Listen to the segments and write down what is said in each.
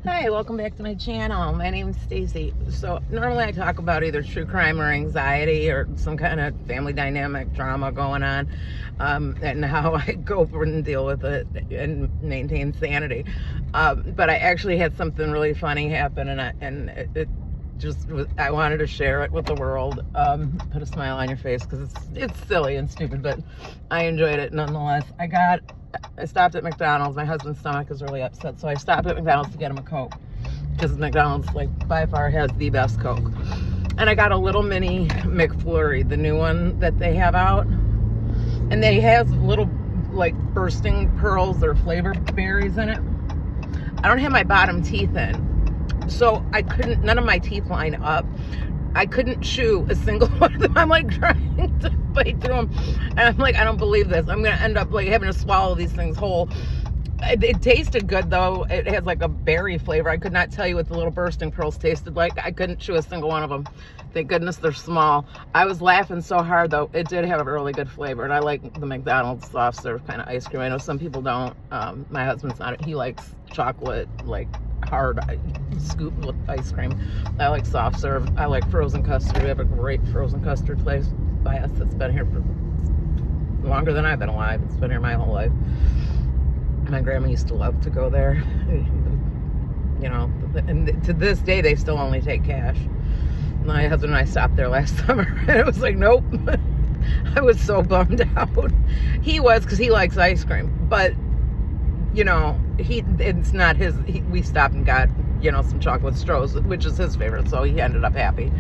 Hi, welcome back to my channel. My name is Stacy. So normally I talk about either true crime or anxiety or some kind of family dynamic drama going on, and how I cope and deal with it and maintain sanity. But I actually had something really funny happen, and it just was, I wanted to share it with the world. Put a smile on your face because it's silly and stupid, but I enjoyed it nonetheless. I stopped at McDonald's. My husband's stomach is really upset, so I stopped at McDonald's to get him a Coke because McDonald's, by far, has the best Coke. And I got a little mini McFlurry, the new one that they have out, and they have little bursting pearls or flavor berries in it. I don't have my bottom teeth in, so none of my teeth line up. I couldn't chew a single one of them. I'm trying to bite through them, and I'm I don't believe this. I'm gonna end up having to swallow these things whole. It tasted good though. It has a berry flavor. I could not tell you what the little bursting pearls tasted like. I couldn't chew a single one of them. Thank goodness they're small. I was laughing so hard though. It did have a really good flavor, and I like the McDonald's soft serve kind of ice cream. I know some people don't. My husband's not. He likes chocolate, hard scoop with ice cream. I like soft serve. I like frozen custard. We have a great frozen custard place by us that's been here for longer than I've been alive. It's been here my whole life. My grandma used to love to go there. And to this day they still only take cash. My husband and I stopped there last summer, and it was nope. I was so bummed out. He was, because he likes ice cream, but it's not his. We stopped and got some chocolate straws, which is his favorite, so he ended up happy.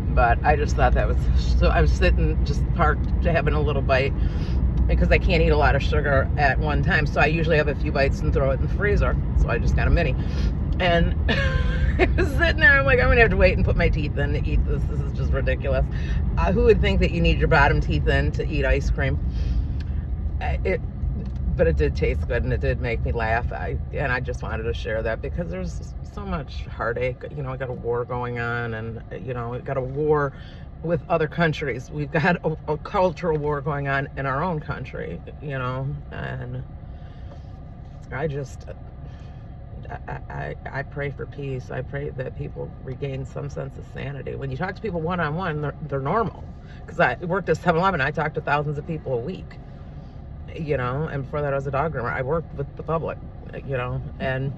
But I just thought that was so. I was sitting just parked having a little bite because I can't eat a lot of sugar at one time, so I usually have a few bites and throw it in the freezer. So I just got a mini, and I was sitting there. I'm I'm gonna have to wait and put my teeth in to eat this. This is just ridiculous. Who would think that you need your bottom teeth in to eat ice cream? But it did taste good, and it did make me laugh. And I just wanted to share that because there's so much heartache. I got a war going on, and we got a war with other countries. We've got a cultural war going on in our own country, and I pray for peace. I pray that people regain some sense of sanity. When you talk to people one-on-one, they're normal. Because I worked at 7-Eleven, I talked to thousands of people a week. And before that I was a dog groomer. I worked with the public, and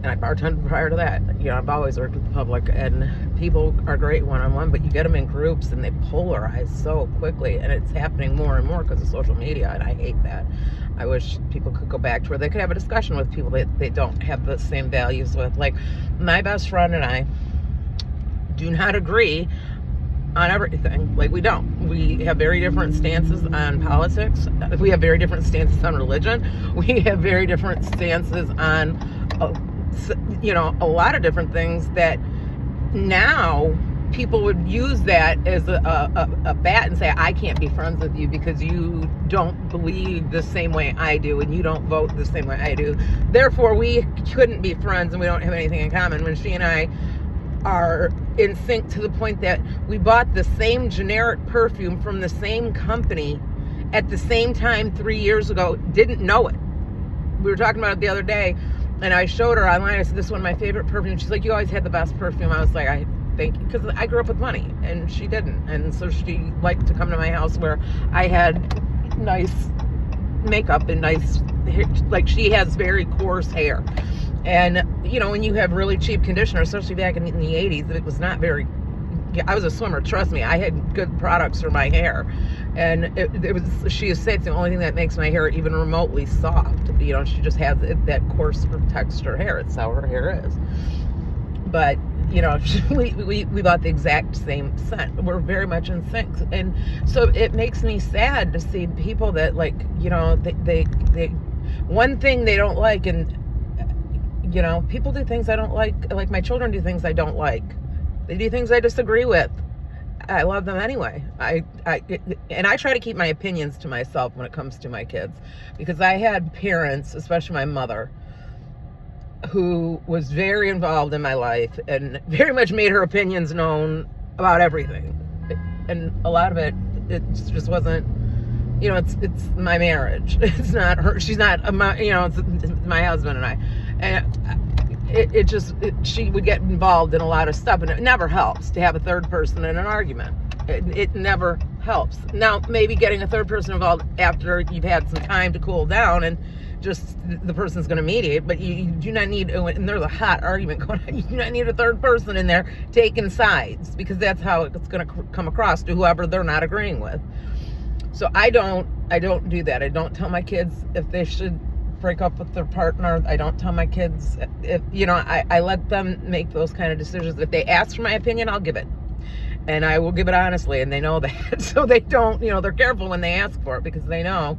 I bartended prior to that. I've always worked with the public, and people are great one-on-one, but you get them in groups and they polarize so quickly, and it's happening more and more because of social media, and I hate that. I wish people could go back to where they could have a discussion with people that they don't have the same values with. My best friend and I do not agree on everything. We don't. We have very different stances on politics. We have very different stances on religion. We have very different stances on, a lot of different things that now people would use that as a bat and say, I can't be friends with you because you don't believe the same way I do and you don't vote the same way I do. Therefore, we couldn't be friends and we don't have anything in common. When she and I are in sync to the point that we bought the same generic perfume from the same company at the same time 3 years ago, didn't know it. We were talking about it the other day, and I showed her online. I said, this is one of my favorite perfumes. She's like, you always had the best perfume. I was like, I thank you, because I grew up with money and she didn't, and so she liked to come to my house where I had nice makeup and nice hair. She has very coarse hair. And, when you have really cheap conditioner, especially back in the 80s, it was not very, I was a swimmer, trust me. I had good products for my hair. And she said it's the only thing that makes my hair even remotely soft. She just has that coarse texture hair. It's how her hair is. But, we bought the exact same scent. We're very much in sync. And so it makes me sad to see people that, they one thing they don't like, and people do things I don't like my children do things I don't like. They do things I disagree with. I love them anyway. I try to keep my opinions to myself when it comes to my kids, because I had parents, especially my mother, who was very involved in my life and very much made her opinions known about everything. And a lot of it just wasn't, it's my marriage. It's not her. She's not, it's my husband and I. And she would get involved in a lot of stuff, and it never helps to have a third person in an argument. It never helps. Now, maybe getting a third person involved after you've had some time to cool down and just the person's going to mediate, but you do not need, and there's a hot argument going on, you do not need a third person in there taking sides, because that's how it's going to come across to whoever they're not agreeing with. So I don't do that. I don't tell my kids if they should break up with their partner. I don't tell my kids if, I let them make those kind of decisions. If they ask for my opinion, I'll give it. And I will give it honestly, and they know that. So they don't, they're careful when they ask for it, because they know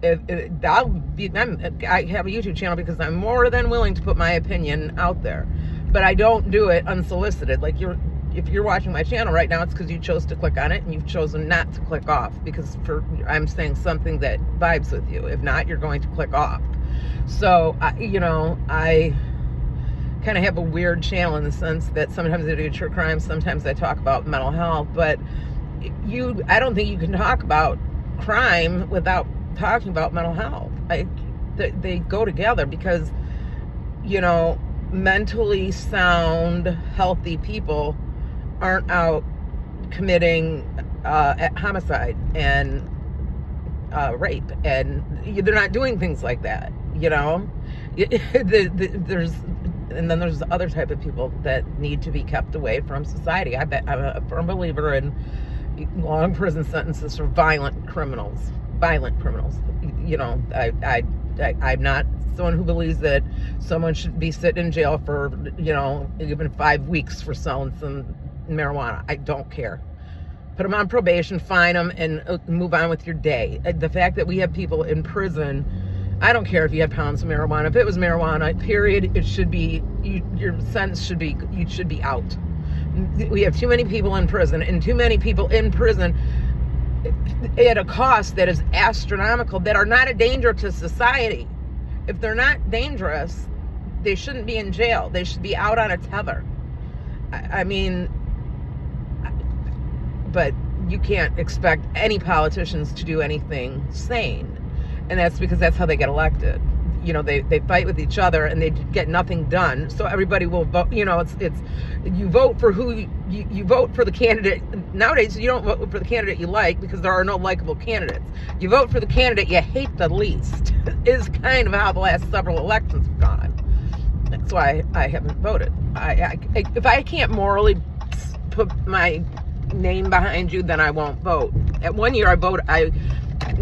I have a YouTube channel because I'm more than willing to put my opinion out there. But I don't do it unsolicited. Like if you're watching my channel right now, it's because you chose to click on it, and you've chosen not to click off because I'm saying something that vibes with you. If not, you're going to click off. So, I kind of have a weird channel in the sense that sometimes I do true crime, sometimes I talk about mental health, but I don't think you can talk about crime without talking about mental health. They go together, because, mentally sound, healthy people aren't out committing homicide and rape, and they're not doing things like that. And then there's other type of people that need to be kept away from society. I'm a firm believer in long prison sentences for violent criminals. I'm not someone who believes that someone should be sitting in jail for, even 5 weeks for selling some marijuana. I don't care. Put them on probation, fine them, and move on with your day. The fact that we have people in prison, I don't care if you had pounds of marijuana. If it was marijuana, period, it should be, your sentence should be, you should be out. We have too many people in prison, and too many people in prison at a cost that is astronomical, that are not a danger to society. If they're not dangerous, they shouldn't be in jail. They should be out on a tether. But you can't expect any politicians to do anything sane. And that's because that's how they get elected. They fight with each other and they get nothing done. So everybody will vote. It's you vote for who you vote for the candidate. Nowadays, you don't vote for the candidate you like, because there are no likable candidates. You vote for the candidate you hate the least. Is kind of how the last several elections have gone. That's why I haven't voted. If I can't morally put my name behind you, then I won't vote. At one year, I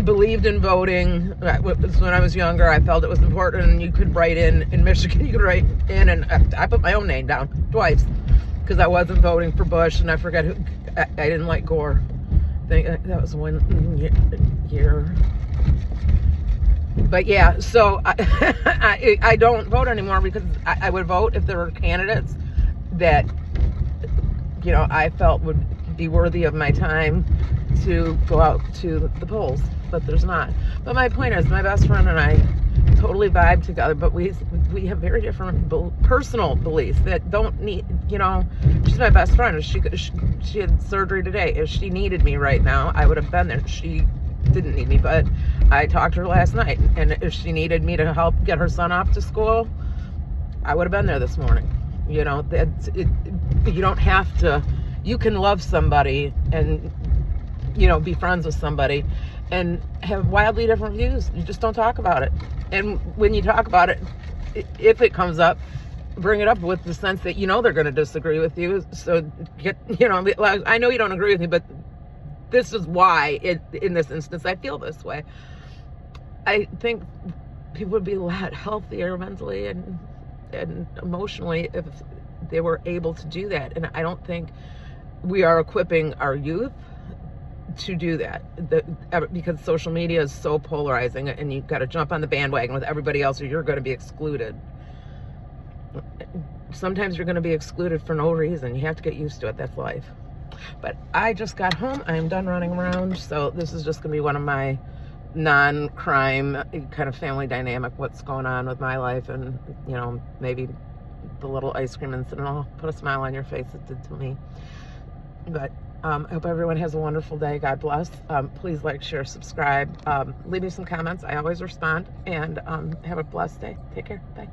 believed in voting. When I was younger, I felt it was important, and you could write in Michigan, you could write in, and I put my own name down twice, because I wasn't voting for Bush, and I forget who, I didn't like Gore. That was one year. But yeah, so I don't vote anymore, because I would vote if there were candidates that, I felt would be worthy of my time to go out to the polls, but there's not. But my point is, my best friend and I totally vibe together, but we have very different personal beliefs that don't need, she's my best friend. She had surgery today. If she needed me right now, I would have been there. She didn't need me, but I talked to her last night, and if she needed me to help get her son off to school, I would have been there this morning. You don't have to. You can love somebody and, be friends with somebody and have wildly different views. You just don't talk about it. And when you talk about it, if it comes up, bring it up with the sense that they're going to disagree with you. So I know you don't agree with me, but this is why in this instance I feel this way. I think people would be a lot healthier mentally and emotionally if they were able to do that. And I don't think we are equipping our youth to do that, because social media is so polarizing, and you've got to jump on the bandwagon with everybody else, or you're going to be excluded. Sometimes you're going to be excluded for no reason. You have to get used to it. That's life. But I just got home. I'm done running around, so this is just going to be one of my non-crime kind of family dynamic, what's going on with my life, and maybe the little ice cream incident will put a smile on your face. It did to me. But I hope everyone has a wonderful day. God bless. Please like, share, subscribe. Leave me some comments. I always respond. And have a blessed day. Take care. Bye.